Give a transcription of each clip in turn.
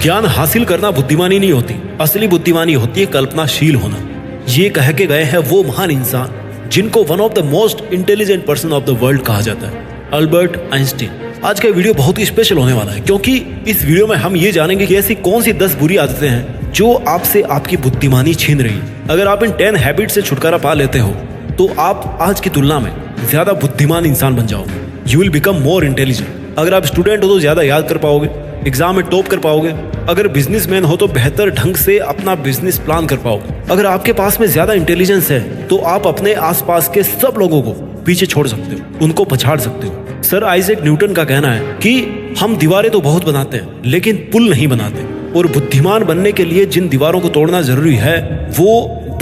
ज्ञान हासिल करना बुद्धिमानी नहीं होती, असली बुद्धिमानी होती है कल्पनाशील होना। ये कह के गए हैं वो महान इंसान जिनको one of the most intelligent person of the world कहा जाता है, अल्बर्ट आइंस्टीन। आज का वीडियो बहुत ही स्पेशल होने वाला है क्योंकि इस वीडियो में हम ये जानेंगे कि ऐसी कौन सी 10 बुरी आदतें हैं जो आपसे आपकी बुद्धिमानी छीन रही है। अगर आप इन 10 हैबिट से छुटकारा पा लेते हो तो आप आज की तुलना में ज्यादा बुद्धिमान इंसान बन जाओगे। You will become more intelligent. अगर आप स्टूडेंट हो तो ज्यादा याद कर पाओगे, एग्जाम में टॉप कर पाओगे। अगर बिजनेसमैन हो तो बेहतर ढंग से अपना बिजनेस प्लान कर पाओगे। अगर आपके पास में ज्यादा इंटेलिजेंस है तो आप अपने आसपास के सब लोगों को पीछे छोड़ सकते हो, उनको पछाड़ सकते हो। सर आइजैक न्यूटन का कहना है कि हम दीवारें तो बहुत बनाते हैं लेकिन पुल नहीं बनाते, और बुद्धिमान बनने के लिए जिन दीवारों को तोड़ना जरूरी है वो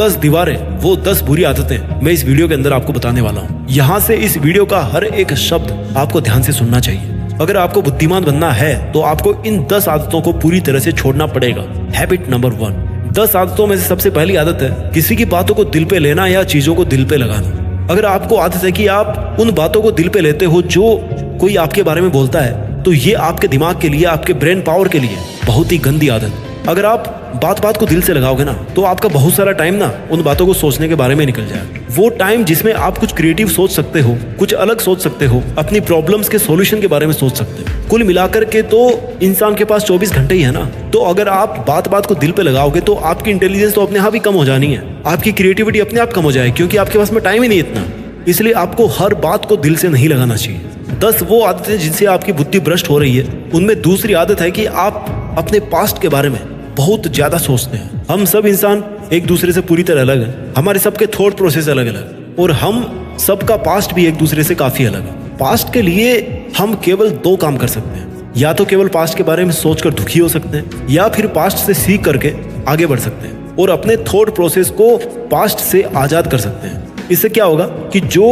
10 दीवारें, वो 10 बुरी आदतें मैं इस वीडियो के अंदर आपको बताने वाला हूँ। यहाँ से इस वीडियो का हर एक शब्द आपको ध्यान से सुनना चाहिए। अगर आपको बुद्धिमान बनना है तो आपको इन 10 आदतों को पूरी तरह से छोड़ना पड़ेगा। Habit number 1। 10 आदतों में से सबसे पहली आदत है किसी की बातों को दिल पे लेना या चीजों को दिल पे लगाना। अगर आपको आदत है कि आप उन बातों को दिल पे लेते हो जो कोई आपके बारे में बोलता है तो ये आपके दिमाग के लिए, आपके ब्रेन पावर के लिए बहुत ही गंदी आदत है। अगर आप बात बात को दिल से लगाओगे ना तो आपका बहुत सारा टाइम ना उन बातों को सोचने के बारे में निकल जाएगा। वो टाइम जिसमें आप कुछ क्रिएटिव सोच सकते हो, कुछ अलग सोच सकते हो, अपनी प्रॉब्लम्स के सॉल्यूशन के बारे में सोच सकते हो। कुल मिलाकर के तो इंसान के पास 24 घंटे ही है ना। तो अगर आप बात बात को दिल पे लगाओगे तो आपकी इंटेलिजेंस तो अपने आप ही कम हो जानी है, आपकी क्रिएटिविटी अपने आप कम हो जाएगी क्योंकि आपके पास में टाइम ही नहीं इतना। इसलिए आपको हर बात को दिल से नहीं लगाना चाहिए। 10 वो आदतें जिनसे आपकी बुद्धि भ्रष्ट हो रही है। उनमें दूसरी आदत है कि आप अपने पास्ट के बारे में बहुत ज्यादा सोचते हैं। हम सब इंसान एक दूसरे से पूरी तरह अलग हैं, हमारे सबके थॉट प्रोसेस अलग अलग, और हम सबका पास्ट भी एक दूसरे से काफी अलग है। पास्ट के लिए हम केवल 2 काम कर सकते हैं, या तो केवल पास्ट के बारे में सोचकर दुखी हो सकते हैं या फिर पास्ट से सीख करके आगे बढ़ सकते हैं और अपने थॉट प्रोसेस को पास्ट से आजाद कर सकते हैं। इससे क्या होगा कि जो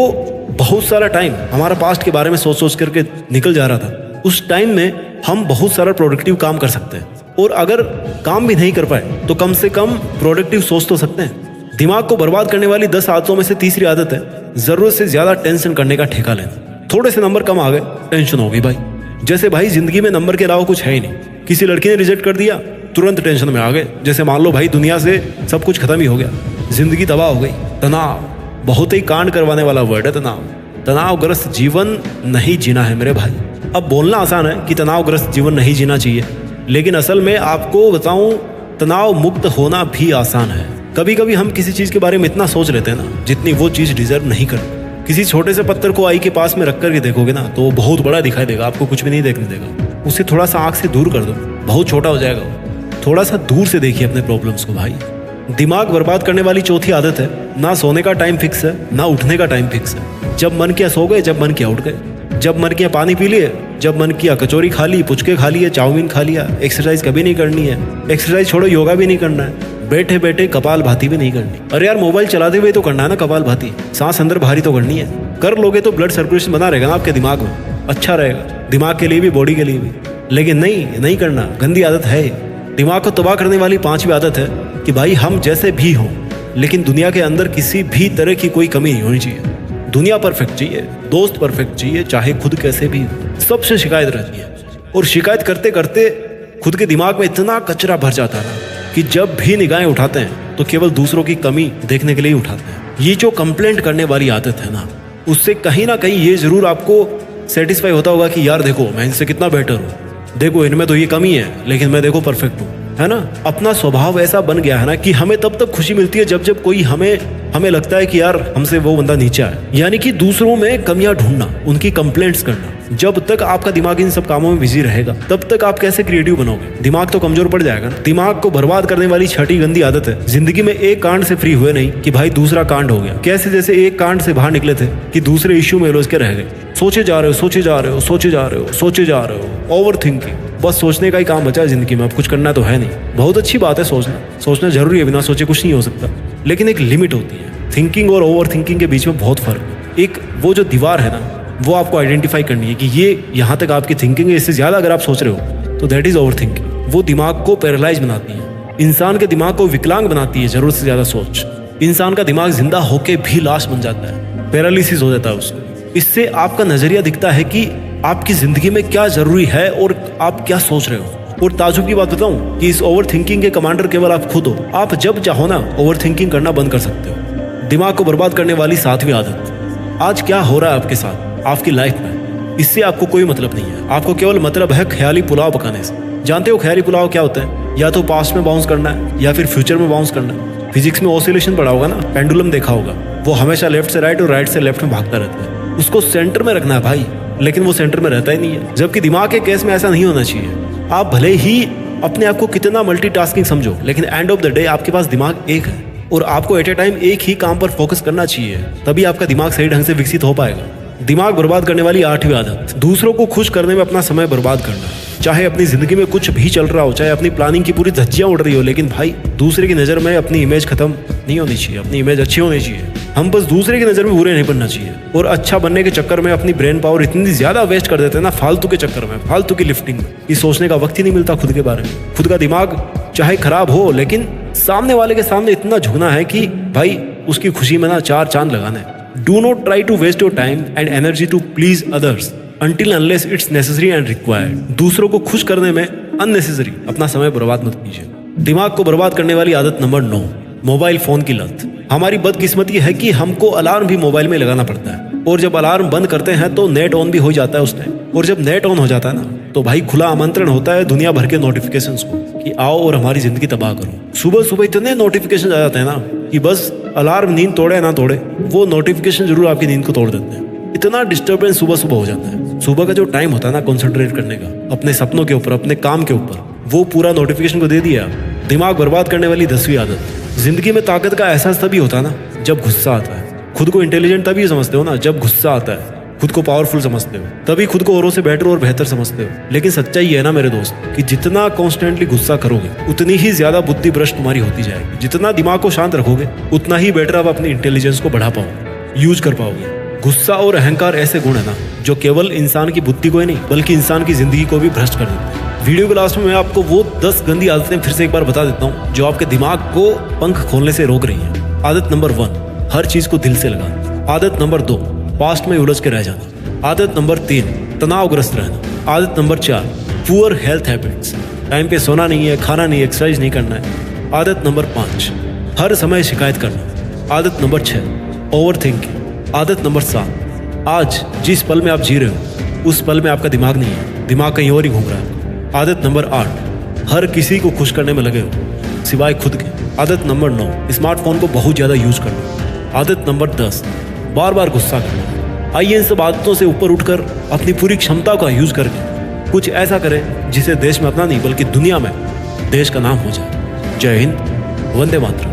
बहुत सारा टाइम हमारा पास्ट के बारे में सोच सोच करके निकल जा रहा था, उस टाइम में हम बहुत सारा प्रोडक्टिव काम कर सकते हैं। और अगर काम भी नहीं कर पाए तो कम से कम प्रोडक्टिव सोच तो सकते हैं। दिमाग को बर्बाद करने वाली 10 आदतों में से तीसरी आदत है जरूरत से ज्यादा टेंशन करने का ठेका लेना। थोड़े से नंबर कम आ गए, टेंशन हो गई भाई। जैसे भाई जिंदगी में नंबर के अलावा कुछ है ही नहीं। किसी लड़की ने रिजेक्ट कर दिया, तुरंत टेंशन में आ गए। जैसे मान लो भाई दुनिया से सब कुछ खत्म ही हो गया, जिंदगी तबाह हो गई। तनाव बहुत ही कांड करवाने वाला वर्ड है तनाव। तनावग्रस्त जीवन नहीं जीना है मेरे भाई। अब बोलना आसान है कि तनावग्रस्त जीवन नहीं जीना चाहिए, लेकिन असल में आपको बताऊं तनाव मुक्त होना भी आसान है। कभी कभी हम किसी चीज के बारे में इतना सोच लेते हैं ना जितनी वो चीज डिजर्व नहीं करती। किसी छोटे से पत्थर को आई के पास में रख करके देखोगे ना तो वो बहुत बड़ा दिखाई देगा, आपको कुछ भी नहीं देखने देगा। उसे थोड़ा सा आंख से दूर कर दो, बहुत छोटा हो जाएगा। थोड़ा सा दूर से देखिए अपने प्रॉब्लम्स को भाई। दिमाग बर्बाद करने वाली चौथी आदत है ना सोने का टाइम फिक्स है ना उठने का टाइम फिक्स है। जब मन किया सो गए, जब मन किया उठ गए, जब मन किया पानी पी लिए, जब मन किया कचौरी खा ली, पुचके खा लिए, चाउमीन खा लिया। एक्सरसाइज कभी नहीं करनी है। एक्सरसाइज छोड़ो, योगा भी नहीं करना है। बैठे बैठे कपाल भाती भी नहीं करनी। अरे यार मोबाइल चलाते हुए तो करना है ना कपाल भाती, सांस अंदर बाहरी तो करनी है। कर लोगे तो ब्लड सर्कुलेशन बना रहेगा ना आपके दिमाग में, अच्छा रहेगा दिमाग के लिए भी, बॉडी के लिए भी। लेकिन नहीं करना, गंदी आदत है। दिमाग को तबाह करने वाली 5वीं आदत है कि भाई हम जैसे भी हों लेकिन दुनिया के अंदर किसी भी तरह की कोई कमी नहीं होनी चाहिए। दुनिया परफेक्ट चाहिए, दोस्त परफेक्ट चाहिए, चाहे खुद कैसे भी हो। सबसे शिकायत रहती है और शिकायत करते करते खुद के दिमाग में इतना कचरा भर जाता है कि जब भी निगाहें उठाते हैं तो केवल दूसरों की कमी देखने के लिए उठाते हैं। ये जो कंप्लेंट करने वाली आदत है ना, उससे कहीं ना कहीं ये जरूर आपको सेटिस्फाई होता होगा कि यार देखो मैं इनसे कितना बेटर हूँ, देखो इनमें तो ये कमी है लेकिन मैं देखो परफेक्ट हूँ, है ना। अपना स्वभाव ऐसा बन गया है ना कि हमें तब तक खुशी मिलती है जब कोई हमें लगता है कि यार हमसे वो बंदा नीचा है। यानी कि दूसरों में कमियां ढूंढना, उनकी कंप्लेंट्स करना। जब तक आपका दिमाग इन सब कामों में बिजी रहेगा तब तक आप कैसे क्रिएटिव बनोगे? दिमाग तो कमजोर पड़ जाएगा ना। दिमाग को बर्बाद करने वाली 6ठी गंदी आदत है जिंदगी में एक कांड से फ्री हुए नहीं कि भाई दूसरा कांड हो गया। कैसे? जैसे एक कांड से बाहर निकले थे कि दूसरे इश्यू में उलझ के रह गए। सोचे जा रहे हो, सोचे जा रहे हो, सोचे जा रहे हो, सोचे जा रहे हो, ओवर थिंकिंग। बस सोचने का ही काम बचा है जिंदगी में, अब कुछ करना तो है नहीं। बहुत अच्छी बात है सोचना जरूरी है, बिना सोचे कुछ नहीं हो सकता, लेकिन एक लिमिट होती है। थिंकिंग और ओवर थिंकिंग के बीच में बहुत फर्क है। एक वो जो दीवार है ना, वो आपको आइडेंटिफाई करनी है कि ये यहाँ तक आपकी थिंकिंग है, इससे ज्यादा अगर आप सोच रहे हो तो दैट इज ओवर थिंकिंग। वो दिमाग को पैरालाइज बनाती है, इंसान के दिमाग को विकलांग बनाती है। जरूरत से ज्यादा सोच इंसान का दिमाग जिंदा होके भी लाश बन जाता है, पैरालिसिस हो जाता है उसको। इससे आपका नजरिया दिखता है कि आपकी जिंदगी में क्या जरूरी है और आप क्या सोच रहे हो। और ताजुब की बात बताऊं कि इस ओवर थिंकिंग के कमांडर केवल आप खुद हो। आप जब चाहो ना ओवर थिंकिंग करना बंद कर सकते हो। दिमाग को बर्बाद करने वाली 7वीं आदत। आज क्या हो रहा है आपके साथ, आपकी लाइफ में, इससे आपको कोई मतलब नहीं है। आपको केवल मतलब है ख्याली पुलाव पकाने से। जानते हो ख्याली पुलाव क्या होता है? या तो पास्ट में बाउंस करना है या फिर फ्यूचर में बाउंस करना है। फिजिक्स में ऑसिलेशन पढ़ा होगा ना, पेंडुलम देखा होगा, वो हमेशा लेफ्ट से राइट और राइट से लेफ्ट में भागता रहता है। उसको सेंटर में रखना है भाई, लेकिन वो सेंटर में रहता ही नहीं है। जबकि दिमाग के केस में ऐसा नहीं होना चाहिए। आप भले ही अपने आप को कितना मल्टीटास्किंग समझो, लेकिन एंड ऑफ द डे आपके पास दिमाग एक है और आपको एट ए टाइम एक ही काम पर फोकस करना चाहिए। तभी आपका दिमाग सही ढंग से विकसित हो पाएगा। दिमाग बर्बाद करने वाली 8वीं आदत, दूसरों को खुश करने में अपना समय बर्बाद करना। चाहे अपनी जिंदगी में कुछ भी चल रहा हो, चाहे अपनी प्लानिंग की पूरी धज्जियां उड़ रही हो, लेकिन भाई दूसरे की नजर में अपनी इमेज खत्म नहीं होनी चाहिए। अपनी इमेज अच्छी होनी चाहिए। हम बस दूसरे की नजर में बुरे नहीं बनना चाहिए। और अच्छा बनने के चक्कर में अपनी ब्रेन पावर इतनी ज्यादा वेस्ट कर देते हैं ना, फालतू के चक्कर में, फालतू की लिफ्टिंग में, कि सोचने का वक्त ही नहीं मिलता खुद के बारे में। खुद का दिमाग चाहे खराब हो, लेकिन सामने वाले के सामने इतना झुकना है कि भाई उसकी खुशी में ना 4 चांद लगाना है। Do not try to waste your time and energy to please others until unless it's necessary and required. दूसरों को खुश करने में unnecessary अपना समय बर्बाद मत कीजिए। दिमाग को बर्बाद करने वाली आदत नंबर 9, मोबाइल फोन की लत। हमारी बदकिस्मती है कि हमको अलार्म भी मोबाइल में लगाना पड़ता है, और जब अलार्म बंद करते हैं तो नेट ऑन भी हो जाता है उस टाइम। और जब नेट ऑन हो जाता है ना, तो भाई खुला आमंत्रण होता है दुनिया भर के नोटिफिकेशंस को कि आओ और हमारी जिंदगी तबाह करो। सुबह सुबह इतने नोटिफिकेशन आ जाते हैं ना कि बस अलार्म नींद तोड़े ना तोड़े, वो नोटिफिकेशन जरूर आपकी नींद को तोड़ देते हैं। इतना डिस्टर्बेंस सुबह सुबह हो जाता है। सुबह का जो टाइम होता है ना कंसंट्रेट करने का, अपने सपनों के ऊपर, अपने काम के ऊपर, वो पूरा नोटिफिकेशन को दे दिया। दिमाग बर्बाद करने वाली 10वीं आदत, जिंदगी में ताकत का एहसास तभी होता है ना जब गुस्सा आता है। खुद को इंटेलिजेंट तभी समझते हो ना जब गुस्सा आता है। खुद को पावरफुल समझते हो, तभी खुद को औरों से बेटर और बेहतर समझते हो। लेकिन सच्चाई है ना मेरे दोस्त कि जितना कॉन्स्टेंटली गुस्सा करोगे, उतनी ही ज्यादा बुद्धि भ्रष्ट तुम्हारी होती जाएगी। जितना दिमाग को शांत रखोगे, उतना ही बेटर आप अपनी इंटेलिजेंस को बढ़ा पाओगे, यूज कर पाओगे। गुस्सा और अहंकार ऐसे गुण है ना जो केवल इंसान की बुद्धि को ही नहीं बल्कि इंसान की जिंदगी को भी भ्रष्ट कर देते हैं। वीडियो के लास्ट में मैं आपको वो 10 गंदी आदतें फिर से एक बार बता देता हूँ जो आपके दिमाग को पंख खोलने से रोक रही है। आदत नंबर 1, हर चीज को दिल से लगाना। आदत नंबर 2, पास्ट में उलझ के रह जाना। आदत नंबर 3, तनावग्रस्त रहना। आदत number 4, poor health habits, time पे सोना नहीं है, खाना नहीं, एक्सरसाइज नहीं करना है। आदत नंबर 5, हर समय शिकायत करना। आदत नंबर 6, ओवर थिंकिंग। आदत नंबर 7, आज जिस पल में आप जी रहे हो उस पल में आपका दिमाग नहीं है, दिमाग कहीं और ही घूम रहा है। आदत नंबर 8, हर किसी को खुश करने में लगे हो सिवाय खुद के। आदत नंबर 9, स्मार्टफोन को बहुत ज़्यादा यूज करना। आदत नंबर 10, बार बार गुस्सा करना। आइए इन सब आदतों से ऊपर उठकर अपनी पूरी क्षमता का यूज करके कुछ ऐसा करें जिसे देश में अपना नहीं बल्कि दुनिया में देश का नाम हो जाए। जय हिंद, वंदे मातरम।